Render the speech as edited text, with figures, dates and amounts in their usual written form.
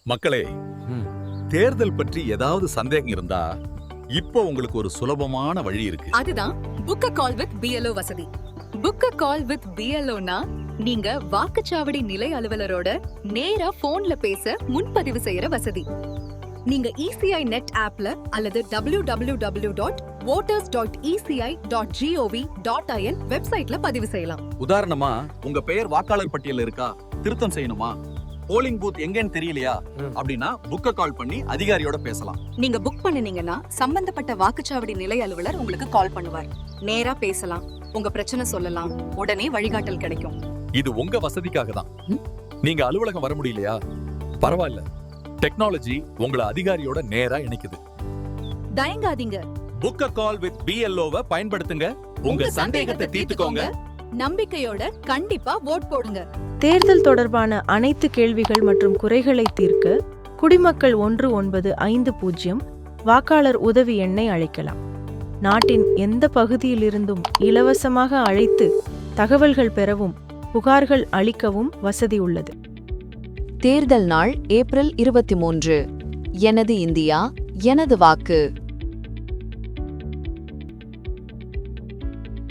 மக்களே, ம். தேர்தல் பற்றி ஏதாவது சந்தேகம் இருந்தா இப்போ உங்களுக்கு ஒரு சுலபமான வழி இருக்கு. அதுதான் book a call with BLO வசதி. புக் a கால் வித் BLOனா நீங்க வாக்குச்சாவடி நிலை அலுவலரோட நேரா போன்ல பேச முன்பதிவு செய்யற வசதி. நீங்க ECI நெட் ஆப்ல அல்லது www.voters.eci.gov.in வெப்சைட்ல பதிவு செய்யலாம். உதாரணமா உங்க பெயர் வாக்காளர் பட்டியல்ல இருக்கா, திருத்தம் செய்யணுமா, போலிங் பூத் எங்கன்னு தெரியலையா அப்படின்னா புக்க கால் பண்ணி அதிகாரியோட பேசலாம். நீங்க புக் பண்ணுனீங்கன்னா சம்பந்தப்பட்ட வாக்குச்சாவடி நிலை அலுவலர் உங்களுக்கு கால் பண்ணுவார். நேரா பேசலாம், உங்க பிரச்சனை சொல்லலாம், உடனே வழிகாட்டல் கிடைக்கும். இது உங்க வசதிக்காக தான். நீங்க அலுவலகம் வர முடியலையா? பரவாயில்ல, டெக்னாலஜி உங்களை அதிகாரியோட நேரா இணைக்குது. தயங்காதீங்க, புக் a கால் வித் BLOவை பயன்படுத்துங்க. உங்க சந்தேகத்தை தீர்த்துக்கோங்க. நம்பிக்கையோட கண்டிப்பா ஓட் போடுங்க. தேர்தல் தொடர்பான அனைத்து கேள்விகள் மற்றும் குறைகளை தீர்க்க குடிமக்கள் 1950 வாக்காளர் உதவி எண்ணை அழைக்கலாம். நாட்டின் எந்த பகுதியிலிருந்தும் இலவசமாக அழைத்து தகவல்கள் பெறவும் புகார்கள் அளிக்கவும் வசதி உள்ளது. தேர்தல் நாள் ஏப்ரல் 23. எனது இந்தியா, எனது வாக்கு.